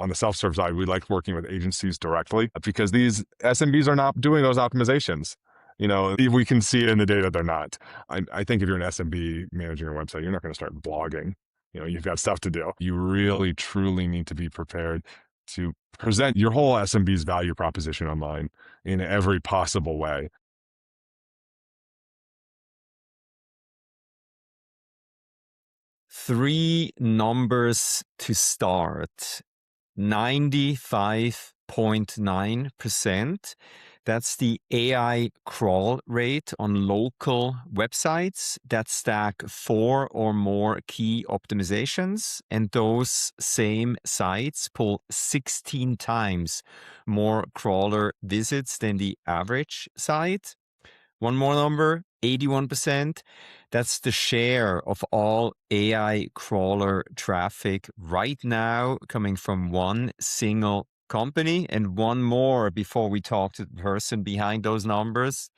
on the self-serve side, we like working with agencies directly because these SMBs are not doing those optimizations. We can see it in the data, they're not. I think if you're an SMB managing your website, you're not going to start blogging. You've got stuff to do. You really, truly need to be prepared to present your whole SMB's value proposition online in every possible way. Three numbers to start. 95.9%. That's the AI crawl rate on local websites that stack 4 or more key optimizations. And those same sites pull 16 times more crawler visits than the average site. One more number, 81%. That's the share of all AI crawler traffic right now coming from one single company. And one more before we talk to the person behind those numbers.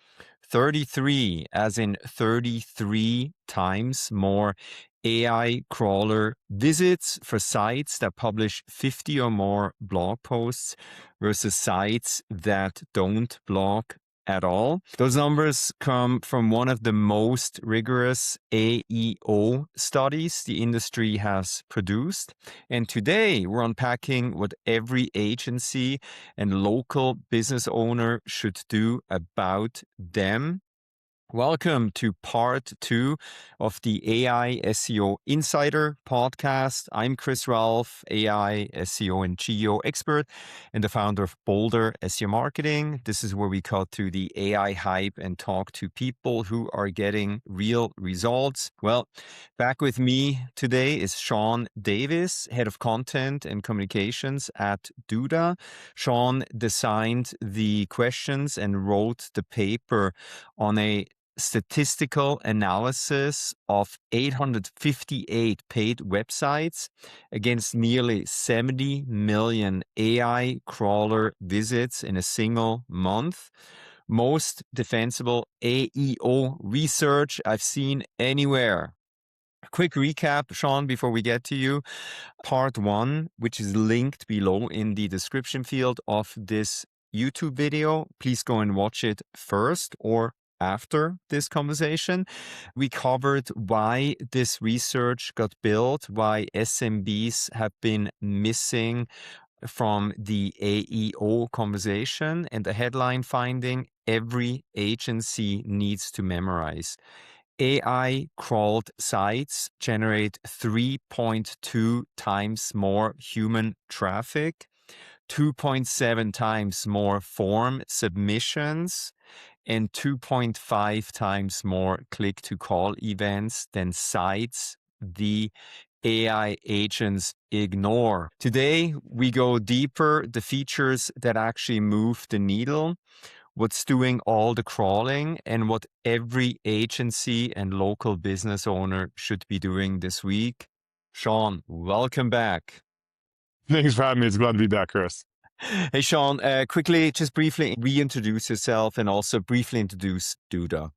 33, as in 33 times more AI crawler visits for sites that publish 50 or more blog posts versus sites that don't blog at all. Those numbers come from one of the most rigorous AEO studies the industry has produced. And today we're unpacking what every agency and local business owner should do about them. Welcome to part 2 of the AI SEO Insider podcast. I'm Chris Raulf, AI, SEO, and GEO expert and the founder of Boulder SEO Marketing. This is where we cut through the AI hype and talk to people who are getting real results. Well, back with me today is Shawn Davis, head of content and communications at Duda. Shawn designed the questions and wrote the paper on a statistical analysis of 858 paid websites against nearly 70 million AI crawler visits in a single month. Most defensible AEO research I've seen anywhere. A quick recap, Shawn, before we get to you. Part 1, which is linked below in the description field of this YouTube video. Please go and watch it first or after this conversation. We covered why this research got built, why SMBs have been missing from the AEO conversation, and the headline finding every agency needs to memorize. AI crawled sites generate 3.2 times more human traffic, 2.7 times more form submissions, and 2.5 times more click-to-call events than sites the AI agents ignore. Today, we go deeper, the features that actually move the needle, what's doing all the crawling, and what every agency and local business owner should be doing this week. Shawn, welcome back. Thanks for having me. It's glad to be back, Chris. Hey, Shawn, quickly, just briefly reintroduce yourself and also briefly introduce Duda.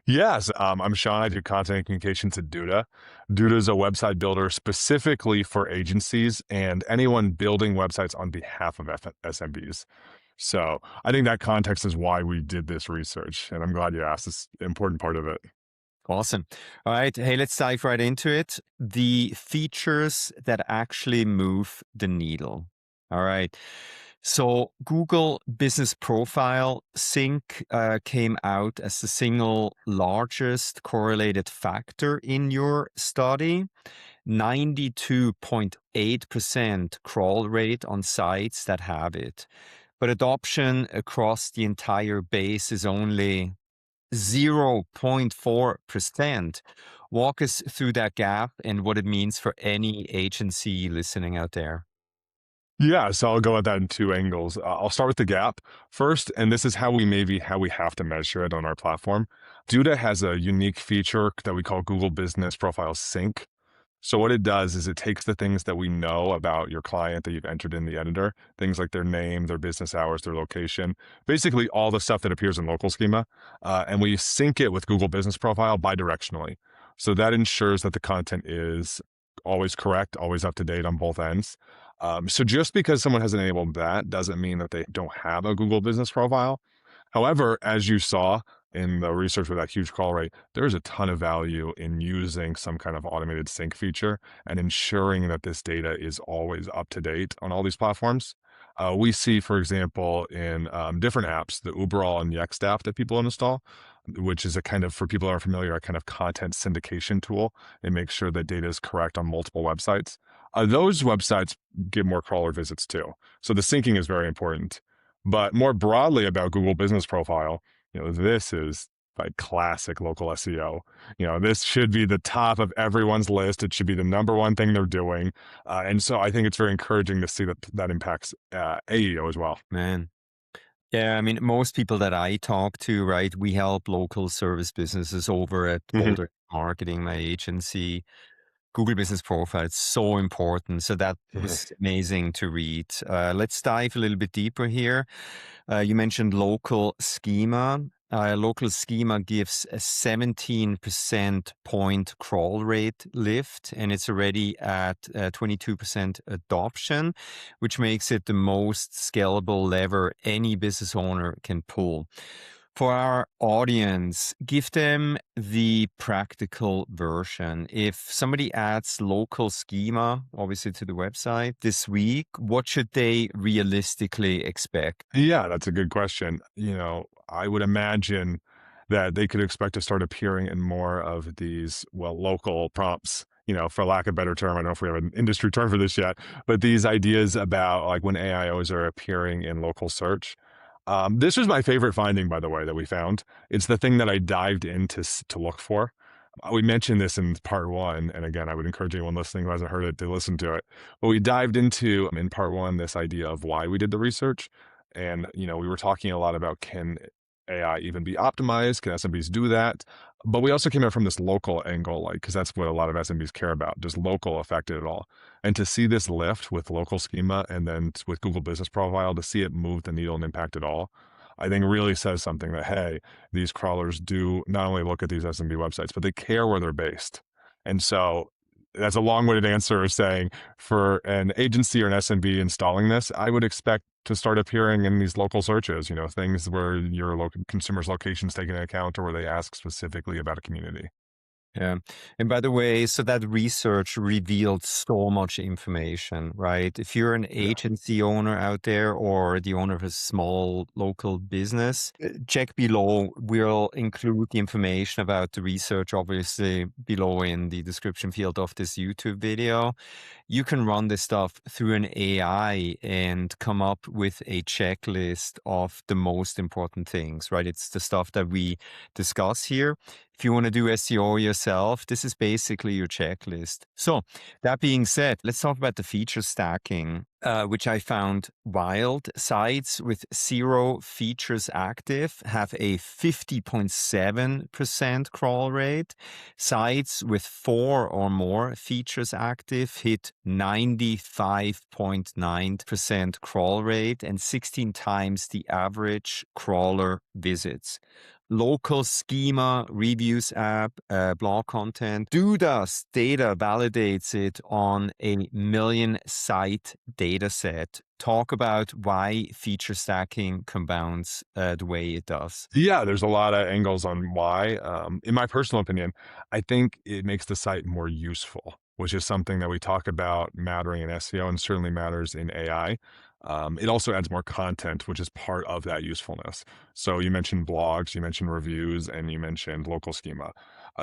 Yes, I'm Shawn. I do content and communications at Duda. Duda is a website builder specifically for agencies and anyone building websites on behalf of SMBs. So I think that context is why we did this research, and I'm glad you asked. It's an important part of it. Awesome. All right. Hey, let's dive right into it. The features that actually move the needle. All right. So Google Business Profile Sync came out as the single largest correlated factor in your study. 92.8% crawl rate on sites that have it. But adoption across the entire base is only 0.4%. Walk us through that gap and what it means for any agency listening out there. Yeah, so I'll go at that in two angles. I'll start with the gap first, and this is how we have to measure it on our platform. Duda has a unique feature that we call Google Business Profile Sync. So what it does is it takes the things that we know about your client that you've entered in the editor, things like their name, their business hours, their location, basically all the stuff that appears in local schema, and we sync it with Google Business Profile bidirectionally. So that ensures that the content is always correct, always up to date on both ends. So just because someone has enabled that doesn't mean that they don't have a Google business profile. However, as you saw in the research with that huge call rate, there's a ton of value in using some kind of automated sync feature and ensuring that this data is always up to date on all these platforms. We see, for example, in different apps, the Uberall and Yext app that people install, which is a kind of, for people who are familiar, a kind of content syndication tool. It makes sure that data is correct on multiple websites. Those websites get more crawler visits too. So the syncing is very important. But more broadly about Google Business Profile, this is like classic local SEO. This should be the top of everyone's list. It should be the number one thing they're doing. And so I think it's very encouraging to see that that impacts AEO as well. Man. Yeah, I mean, most people that I talk to, right, we help local service businesses over at Mhm. Boulder Marketing, my agency. Google Business Profile, it's so important. So that was amazing to read. Let's dive a little bit deeper here. You mentioned local schema. Local schema gives a 17% point crawl rate lift, and it's already at 22% adoption, which makes it the most scalable lever any business owner can pull. For our audience, give them the practical version. If somebody adds local schema, obviously, to the website this week, what should they realistically expect? Yeah, that's a good question. I would imagine that they could expect to start appearing in more of these, well, local prompts, for lack of a better term. I don't know if we have an industry term for this yet, but these ideas about like when AIOs are appearing in local search. This was my favorite finding, by the way, that we found. It's the thing that I dived in to look for. We mentioned this in part one, and again, I would encourage anyone listening who hasn't heard it to listen to it. But we dived into in part one this idea of why we did the research, and we were talking a lot about, can AI even be optimized? Can SMBs do that? But we also came out from this local angle, like, because that's what a lot of SMBs care about. Does local affect it at all? And to see this lift with local schema and then with Google Business Profile, to see it move the needle and impact it all, I think really says something that, hey, these crawlers do not only look at these SMB websites, but they care where they're based. And so that's a long-winded answer of saying, for an agency or an SMB installing this, I would expect to start appearing in these local searches, things where your local consumer's location is taken into account or where they ask specifically about a community. Yeah. And by the way, so that research revealed so much information, right? If you're an Yeah. agency owner out there or the owner of a small local business, check below. We'll include the information about the research, obviously, below in the description field of this YouTube video. You can run this stuff through an AI and come up with a checklist of the most important things, right? It's the stuff that we discuss here. If you want to do SEO yourself, this is basically your checklist. So that being said, let's talk about the feature stacking, which I found wild. Sites with 0 features active have a 50.7% crawl rate. Sites with 4 or more features active hit 95.9% crawl rate and 16 times the average crawler visits. Local schema, reviews app, blog content. Duda's data validates it on a million site data set. Talk about why feature stacking compounds the way it does. Yeah, there's a lot of angles on why. In my personal opinion, I think it makes the site more useful, which is something that we talk about mattering in SEO and certainly matters in AI. It also adds more content, which is part of that usefulness. So you mentioned blogs, you mentioned reviews, and you mentioned local schema.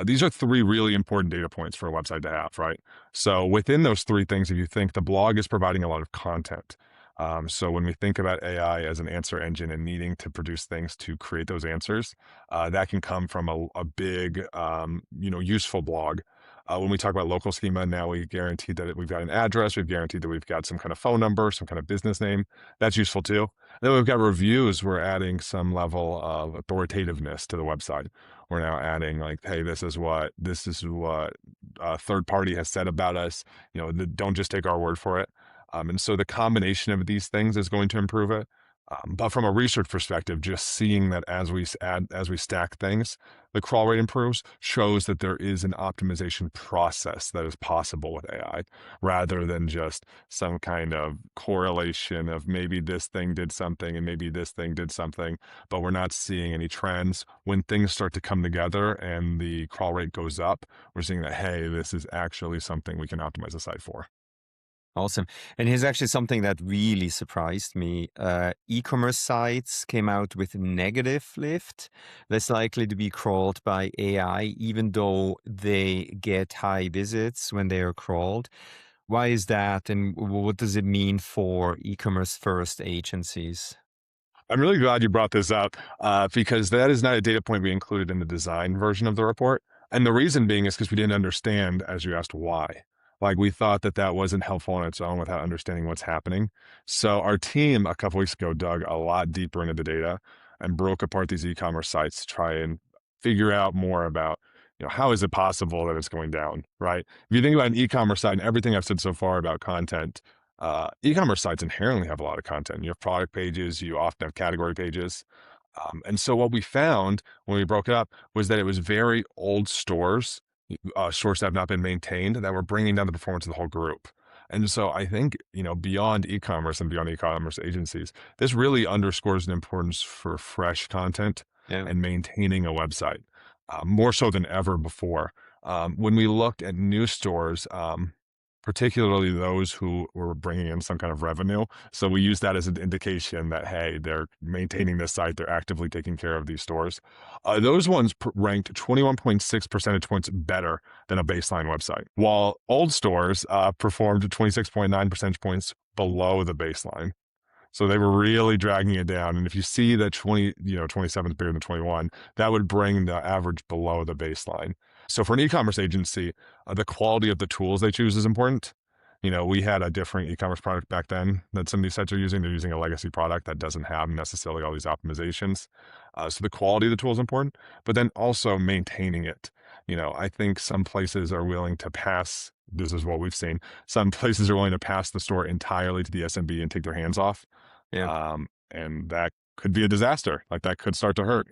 These are 3 really important data points for a website to have, right? So within those 3 things, if you think the blog is providing a lot of content, so when we think about AI as an answer engine and needing to produce things to create those answers, that can come from a big, useful blog. When we talk about local schema, now we guarantee that we've got an address, we've guaranteed that we've got some kind of phone number, some kind of business name. That's useful too. Then we've got reviews. We're adding some level of authoritativeness to the website. We're now adding like, hey, this is what a third party has said about us. Don't just take our word for it. And so the combination of these things is going to improve it. But from a research perspective, just seeing that as we stack things, the crawl rate improves shows that there is an optimization process that is possible with AI, rather than just some kind of correlation of maybe this thing did something and maybe this thing did something, but we're not seeing any trends. When things start to come together and the crawl rate goes up, we're seeing that, hey, this is actually something we can optimize the site for. Awesome. And here's actually something that really surprised me. E-commerce sites came out with negative lift, less likely to be crawled by AI, even though they get high visits when they are crawled. Why is that? And what does it mean for e-commerce first agencies? I'm really glad you brought this up because that is not a data point we included in the design version of the report. And the reason being is because we didn't understand, as you asked, why. Like we thought that that wasn't helpful on its own without understanding what's happening. So our team a couple weeks ago dug a lot deeper into the data and broke apart these e-commerce sites to try and figure out more about, how is it possible that it's going down, right? If you think about an e-commerce site and everything I've said so far about content, e-commerce sites inherently have a lot of content. You have product pages, you often have category pages. And so what we found when we broke it up was that it was very old stores, stores that have not been maintained, that were bringing down the performance of the whole group. And so I think, beyond e-commerce and beyond e-commerce agencies, this really underscores the importance for fresh content Yeah. and maintaining a website, more so than ever before. When we looked at new stores, particularly those who were bringing in some kind of revenue. So we use that as an indication that, hey, they're maintaining this site, they're actively taking care of these stores. Those ones ranked 21.6 percentage points better than a baseline website, while old stores performed 26.9 percentage points below the baseline. So they were really dragging it down. And if you see that 27 is bigger than 21, that would bring the average below the baseline. So for an e-commerce agency, the quality of the tools they choose is important. We had a different e-commerce product back then that some of these sites are using. They're using a legacy product that doesn't have necessarily all these optimizations. So the quality of the tool is important, but then also maintaining it. I think some places are willing to pass. This is what we've seen. Some places are willing to pass the store entirely to the SMB and take their hands off. Yeah. And that could be a disaster. Like that could start to hurt.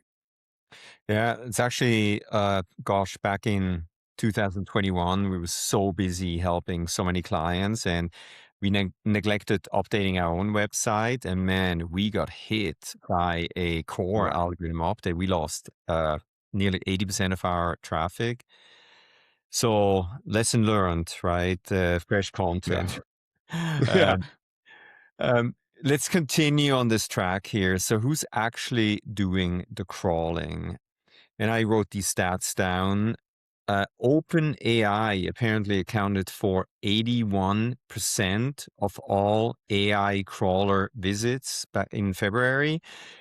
Yeah, it's actually, back in 2021, we were so busy helping so many clients and we neglected updating our own website. And man, we got hit by a core Yeah. algorithm update. We lost nearly 80% of our traffic. So, lesson learned, right? Fresh Yeah. content. Yeah. Um, um, let's continue on this track here. So, who's actually doing the crawling? And I wrote these stats down. OpenAI apparently accounted for 81% of all AI crawler visits back in February.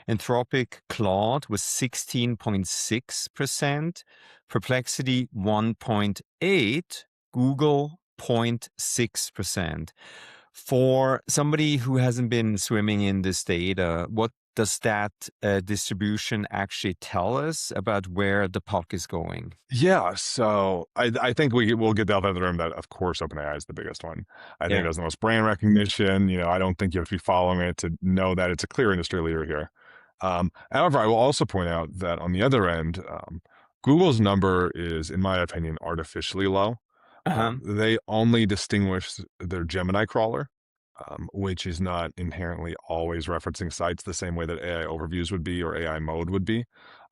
Anthropic Claude was 16.6%, Perplexity 1.8, Google 0.6%. For somebody who hasn't been swimming in this data, what does that distribution actually tell us about where the puck is going? Yeah, so I think we'll get the elephant in the room that of course OpenAI is the biggest one. I think Yeah. it has the most brand recognition. I don't think you have to be following it to know that it's a clear industry leader here. However, I will also point out that on the other end, Google's number is, in my opinion, artificially low. Uh-huh. They only distinguish their Gemini crawler, which is not inherently always referencing sites the same way that AI overviews would be or AI mode would be.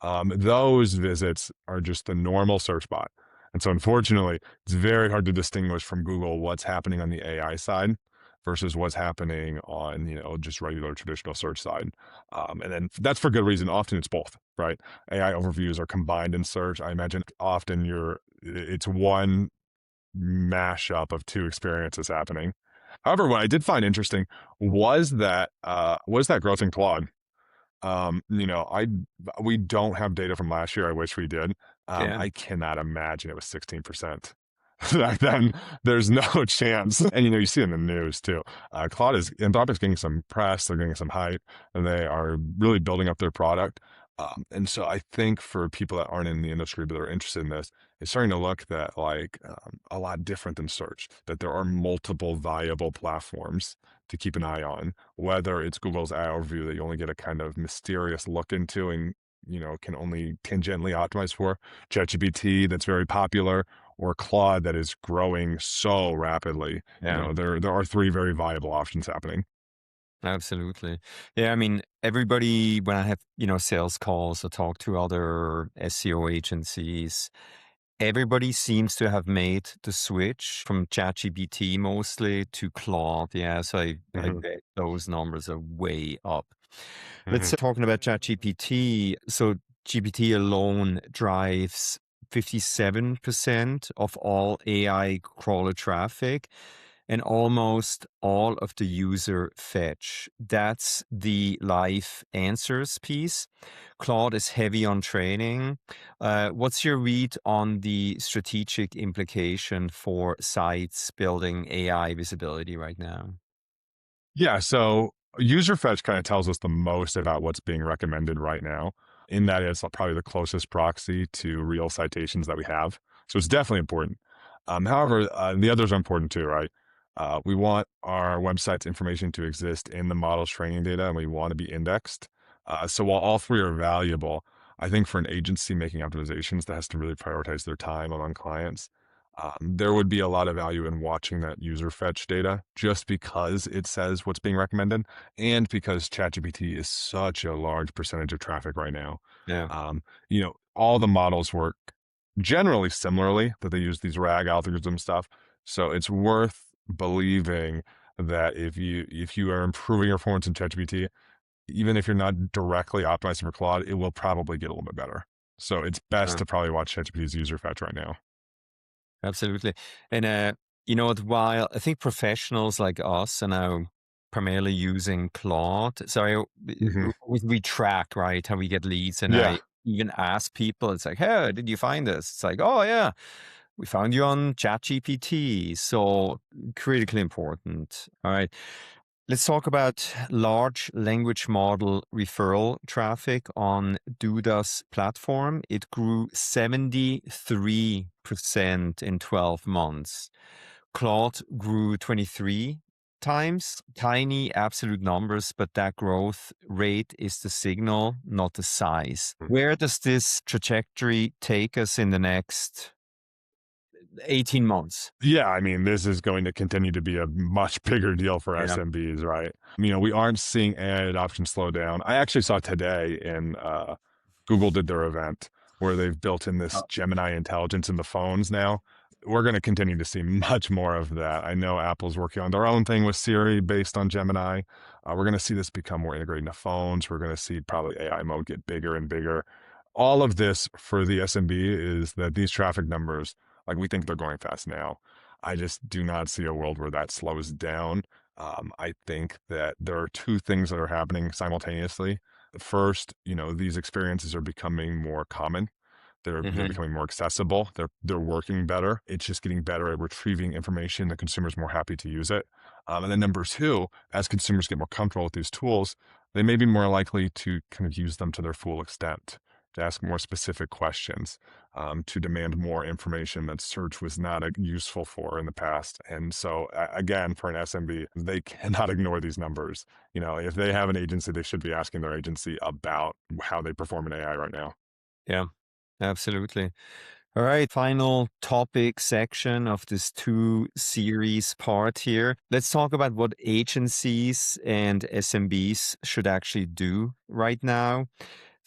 Those visits are just the normal search bot. And so unfortunately, it's very hard to distinguish from Google what's happening on the AI side versus what's happening on, just regular traditional search side. And then that's for good reason. Often it's both, right? AI overviews are combined in search. I imagine often it's one mashup of two experiences happening. However, what I did find interesting was that growth in Claude. I we don't have data from last year. I wish we did. Yeah. I cannot imagine it was 16%. Back then, there's no chance. And you see in the news too. Anthropic's getting some press, they're getting some hype, and they are really building up their product. And so I think for people that aren't in the industry but are interested in this, it's starting to look that like a lot different than search. That there are multiple viable platforms to keep an eye on, whether it's Google's AI overview that you only get a kind of mysterious look into and can only tangentially optimize for, ChatGPT that's very popular, or Claude that is growing so rapidly. Yeah. There are three very viable options happening. Absolutely. Yeah, I mean, everybody, when I have, sales calls or talk to other SEO agencies, everybody seems to have made the switch from ChatGPT mostly to Claude. Yeah, so I Hmm. bet those numbers are way up. Let's Hmm. talking about ChatGPT. So GPT alone drives 57% of all AI crawler traffic and almost all of the user fetch. That's the live answers piece. Claude is heavy on training. What's your read on the strategic implication for sites building AI visibility right now? Yeah, so user fetch kind of tells us the most about what's being recommended right now, in that it's probably the closest proxy to real citations that we have. So it's definitely important. However, the others are important too, right? We want our website's information to exist in the model's training data, and we want to be indexed. So while all three are valuable, I think for an agency making optimizations that has to really prioritize their time among clients, there would be a lot of value in watching that user fetch data just because it says what's being recommended and because ChatGPT is such a large percentage of traffic right now. Yeah. All the models work generally similarly, that they use these RAG algorithm stuff. So it's worth believing that if you are improving your performance in ChatGPT, even if you're not directly optimizing for Claude, it will probably get a little bit better. So it's best to probably watch ChatGPT's user fetch right now. Absolutely. And you know what, while I think professionals like us are now primarily using Claude, so Hmm. we track, right, how we get leads. And Yeah. I even ask people, it's like, hey, did you find this? It's like, oh, yeah, we found you on ChatGPT. So critically important. All right. Let's talk about large language model referral traffic on Duda's platform. It grew 73% in 12 months. Claude grew 23 times. Tiny absolute numbers, but that growth rate is the signal, not the size. Where does this trajectory take us in the next 18 months? Yeah, I mean, this is going to continue to be a much bigger deal for Yeah. SMBs, right? We aren't seeing AI adoption slow down. I actually saw today in Google did their event where they've built in this Gemini intelligence in the phones now. We're going to continue to see much more of that. I know Apple's working on their own thing with Siri based on Gemini. We're going to see this become more integrated into phones. We're going to see probably AI mode get bigger and bigger. All of this for the SMB is that these traffic numbers, like we think they're going fast now. I just do not see a world where that slows down. I think that there are two things that are happening simultaneously. First, these experiences are becoming more common. They're Hmm. becoming more accessible. They're working better. It's just getting better at retrieving information. The consumer's more happy to use it. And then number two, as consumers get more comfortable with these tools, they may be more likely to kind of use them to their full extent, to ask more specific questions, to demand more information that search was not useful for in the past. And so, again, for an SMB, they cannot ignore these numbers. If they have an agency, they should be asking their agency about how they perform in AI right now. Yeah, absolutely. All right, final topic section of this two series part here. Let's talk about what agencies and SMBs should actually do right now.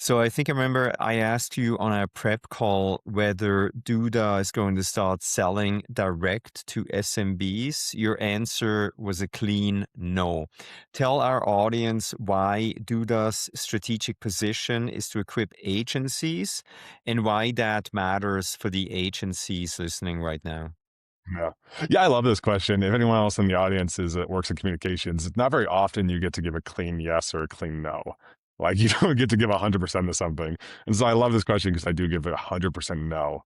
So I think I remember I asked you on our prep call whether Duda is going to start selling direct to SMBs. Your answer was a clean no. Tell our audience why Duda's strategic position is to equip agencies and why that matters for the agencies listening right now. Yeah. Yeah, I love this question. If anyone else in the audience works in communications, it's not very often you get to give a clean yes or a clean no. Like you don't get to give 100% to something. And so I love this question because I do give it 100% no.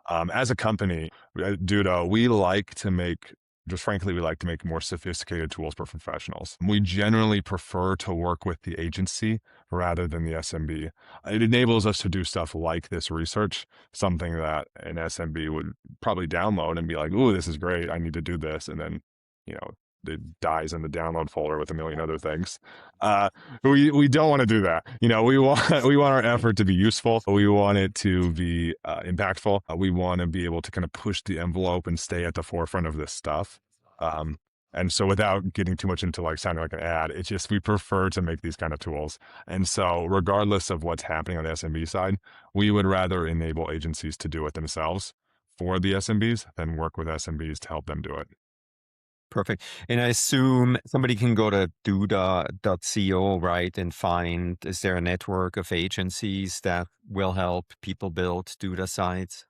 As a company, Dudo, just frankly, we like to make more sophisticated tools for professionals. We generally prefer to work with the agency rather than the SMB. It enables us to do stuff like this research, something that an SMB would probably download and be like, "Ooh, this is great. I need to do this." And then, it dies in the download folder with a million other things. Uh, we don't want to do that. We want we want our effort to be useful. We want it to be impactful. We want to be able to kind of push the envelope and stay at the forefront of this stuff. Um, and so without getting too much into like sounding like an ad, it's just we prefer to make these kind of tools. And so regardless of what's happening on the SMB side, we would rather enable agencies to do it themselves for the SMBs than work with SMBs to help them do it. Perfect. And I assume somebody can go to duda.co, right, and find, is there a network of agencies that will help people build Duda sites?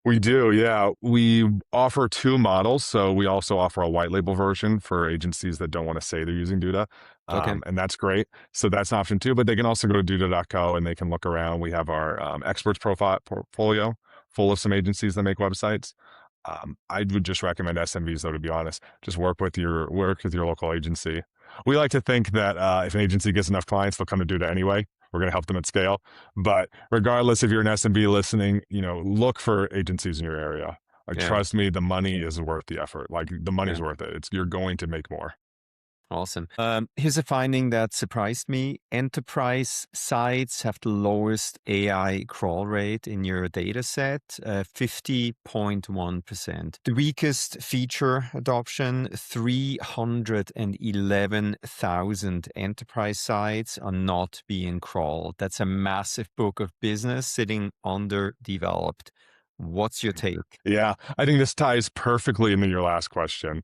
We do, yeah. We offer two models. So we also offer a white label version for agencies that don't want to say they're using Duda. Okay. And that's great. So that's an option too, but they can also go to duda.co and they can look around. We have our experts profile portfolio full of some agencies that make websites. I would just recommend SMBs though, to be honest, just work with your local agency. We like to think that if an agency gets enough clients, they'll come to Duda anyway. We're going to help them at scale. But regardless, if you're an SMB listening, look for agencies in your area. Like, Yeah. trust me, the money is worth the effort. Like, the money's Yeah. worth it. You're going to make more. Awesome. Here's a finding that surprised me. Enterprise sites have the lowest AI crawl rate in your data set, 50.1%. The weakest feature adoption, 311,000 enterprise sites are not being crawled. That's a massive book of business sitting underdeveloped. What's your take? Yeah, I think this ties perfectly into your last question.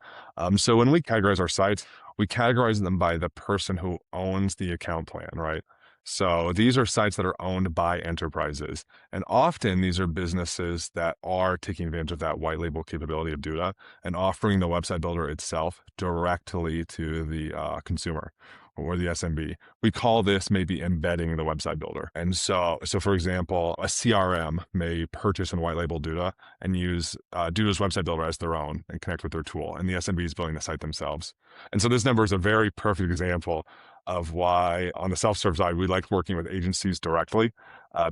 So when we categorize our sites, we categorize them by the person who owns the account plan, right? So these are sites that are owned by enterprises. And often these are businesses that are taking advantage of that white label capability of Duda and offering the website builder itself directly to the consumer or the SMB. We call this maybe embedding the website builder. And so for example, a CRM may purchase and white label Duda and use Duda's website builder as their own and connect with their tool. And the SMB is building the site themselves. And so this number is a very perfect example of why on the self-serve side, we like working with agencies directly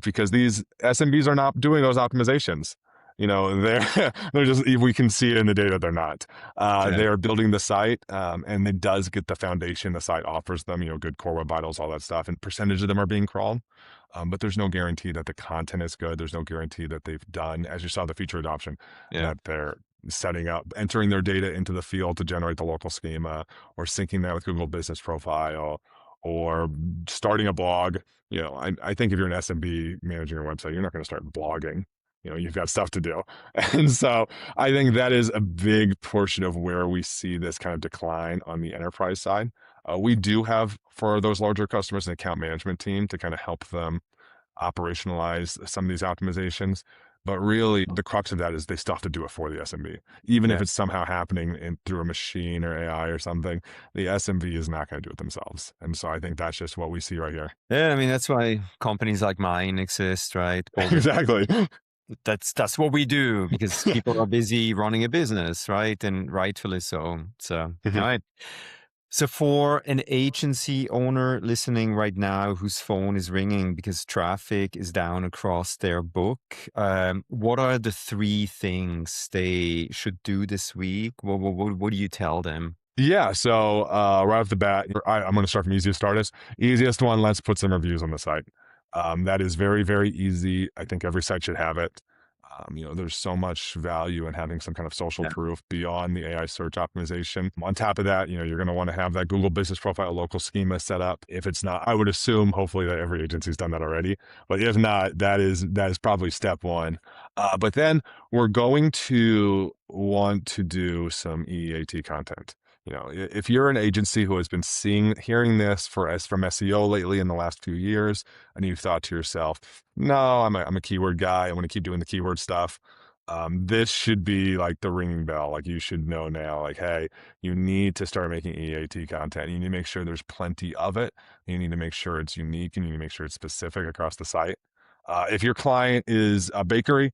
because these SMBs are not doing those optimizations. They're just, we can see it in the data, they're not. They are building the site and it does get the foundation the site offers them, good core web vitals, all that stuff. And percentage of them are being crawled. But there's no guarantee that the content is good. There's no guarantee that they've done, as you saw, the feature adoption, that they're setting up, entering their data into the field to generate the local schema or syncing that with Google Business Profile or starting a blog. I think if you're an SMB managing your website, you're not going to start blogging. You've got stuff to do. And so I think that is a big portion of where we see this kind of decline on the enterprise side. We do have, for those larger customers, an account management team to kind of help them operationalize some of these optimizations. But really, the crux of that is they still have to do it for the SMB. Even if it's somehow happening through a machine or AI or something, the SMB is not going to do it themselves. And so I think that's just what we see right here. Yeah, I mean, that's why companies like mine exist, right? Exactly. That's what we do because people are busy running a business, right? And rightfully so. So, all right. So for an agency owner listening right now whose phone is ringing because traffic is down across their book, what are the 3 things they should do this week? What do you tell them? Yeah, so right off the bat, I'm going to start from easiest to hardest. Easiest one, let's put some reviews on the site. That is very, very easy. I think every site should have it. There's so much value in having some kind of social proof beyond the AI search optimization. On top of that, you're going to want to have that Google Business Profile local schema set up. If it's not, I would assume hopefully that every agency's done that already. But if not, that is probably step one. But then we're going to want to do some EEAT content. If you're an agency who has been hearing this from SEO lately in the last few years, and you've thought to yourself, no, I'm a keyword guy, I want to keep doing the keyword stuff. This should be like the ringing bell. Like, you should know now, like, hey, you need to start making EAT content. You need to make sure there's plenty of it. You need to make sure it's unique and you need to make sure it's specific across the site. If your client is a bakery,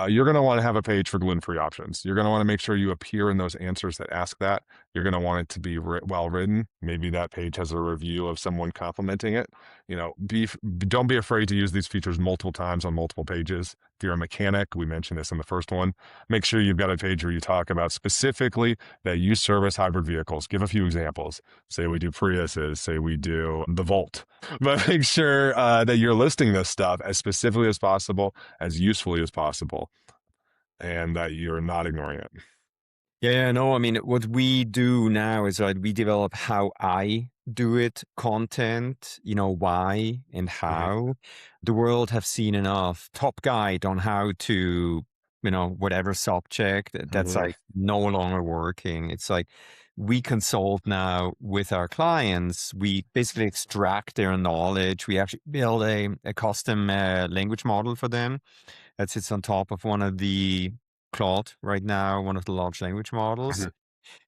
you're going to want to have a page for gluten-free options. You're going to want to make sure you appear in those answers that ask that. You're going to want it to be well written. Maybe that page has a review of someone complimenting it. Don't be afraid to use these features multiple times on multiple pages. you're a mechanic, we mentioned this in the first one, make sure you've got a page where you talk about specifically that you service hybrid vehicles. Give a few examples. Say we do Priuses, say we do the Volt, but make sure that you're listing this stuff as specifically as possible, as usefully as possible, and that you're not ignoring it. Yeah, no, I mean, what we do now is we develop how I do it, content, why and Mhm. how. The world have seen enough top guide on how to, whatever subject that's Mhm. like no longer working. It's like we consult now with our clients. We basically extract their knowledge. We actually build a custom language model for them that sits on top of one of the Claude right now, one of the large language models. Mhm.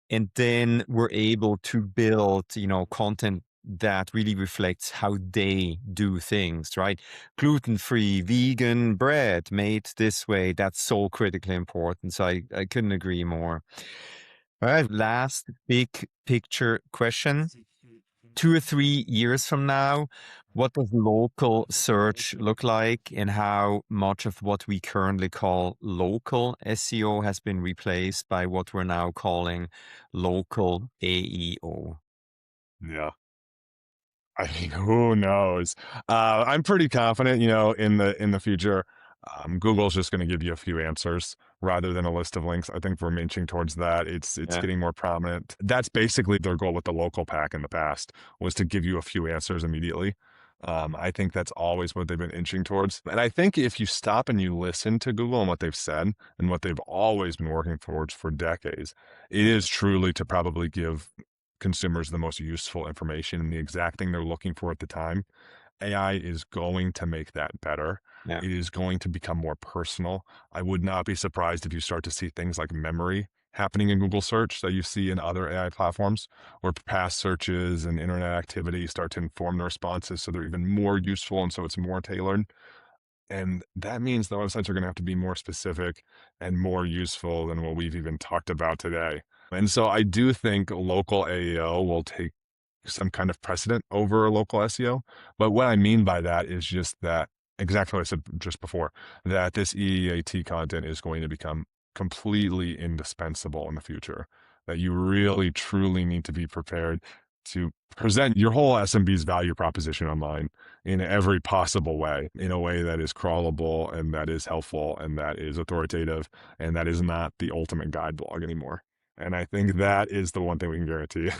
And then we're able to build, content that really reflects how they do things, right? Gluten-free, vegan bread made this way. That's so critically important. So I couldn't agree more. All right. Last big picture question. 2 or 3 years from now, what does local search look like, and how much of what we currently call local SEO has been replaced by what we're now calling local AEO? Yeah. I mean, who knows? I'm pretty confident, in the future, Google's just going to give you a few answers rather than a list of links. I think we're inching towards that. It's Yeah. getting more prominent. That's basically their goal with the local pack in the past, was to give you a few answers immediately. I think that's always what they've been inching towards. And I think if you stop and you listen to Google and what they've said and what they've always been working towards for decades, it is truly to probably give consumers the most useful information and the exact thing they're looking for at the time. AI is going to make that better. Yeah. It is going to become more personal. I would not be surprised if you start to see things like memory happening in Google search that you see in other AI platforms, where past searches and internet activity start to inform the responses so they're even more useful and so it's more tailored. And that means the websites are going to have to be more specific and more useful than what we've even talked about today. And so I do think local AEO will take some kind of precedent over local SEO. But what I mean by that is just that, exactly what I said just before, that this EEAT content is going to become completely indispensable in the future. That you really, truly need to be prepared to present your whole SMB's value proposition online in every possible way, in a way that is crawlable and that is helpful and that is authoritative and that is not the ultimate guide blog anymore. And I think that is the one thing we can guarantee.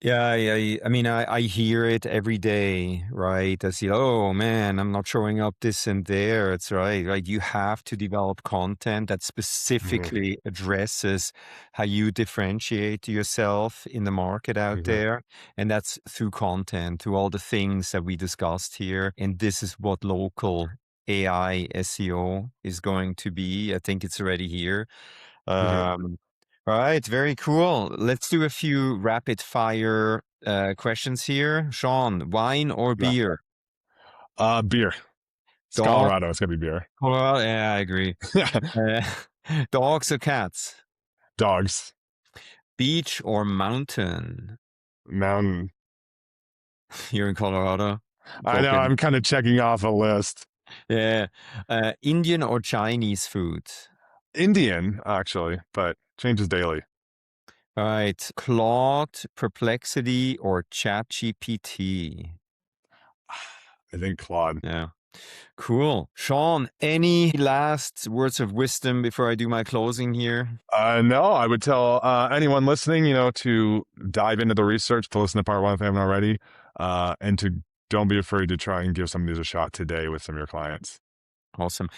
Yeah, yeah. I mean, I hear it every day, right? I see, oh man, I'm not showing up this and there. It's right. Like you have to develop content that Mhm. specifically addresses how you differentiate yourself in the market out Mhm. there. And that's through content, through all the things that we discussed here. And this is what local AI SEO is going to be. I think it's already here. Mhm. Um, all right, very cool. Let's do a few rapid fire questions here. Shawn, wine or Yeah. beer? Beer. It's Dog. Colorado. It's gonna be beer. Well, yeah, I agree. Uh, dogs or cats? Dogs. Beach or mountain? Mountain. Here in Colorado. I know. Broken. I'm kind of checking off a list. Yeah. Indian or Chinese food? Indian, actually, but changes daily. All right. Claude, Perplexity, or ChatGPT? I think Claude. Yeah. Cool. Shawn, any last words of wisdom before I do my closing here? No, I would tell anyone listening, to dive into the research, to listen to part one if they haven't already, and to don't be afraid to try and give some of these a shot today with some of your clients. Awesome.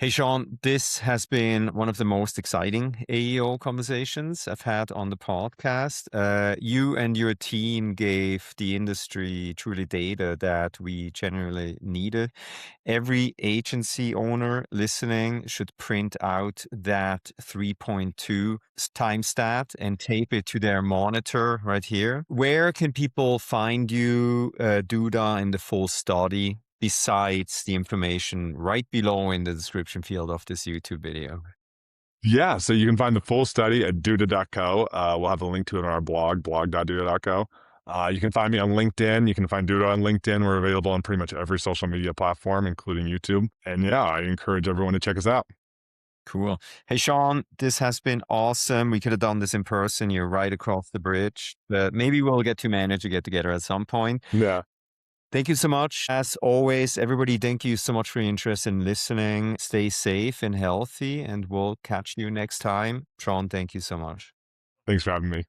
Hey, Shawn, this has been one of the most exciting AEO conversations I've had on the podcast. You and your team gave the industry truly data that we generally needed. Every agency owner listening should print out that 3.2 time stat and tape it to their monitor right here. Where can people find you, Duda, in the full study, besides the information right below in the description field of this YouTube video? Yeah, so you can find the full study at duda.co. We'll have a link to it on our blog, blog.duda.co. You can find me on LinkedIn. You can find Duda on LinkedIn. We're available on pretty much every social media platform, including YouTube. And yeah, I encourage everyone to check us out. Cool. Hey, Shawn, this has been awesome. We could have done this in person. You're right across the bridge, but maybe we'll get to manage to get together at some point. Yeah. Thank you so much. As always, everybody, thank you so much for your interest in listening. Stay safe and healthy, and we'll catch you next time. Shawn, thank you so much. Thanks for having me.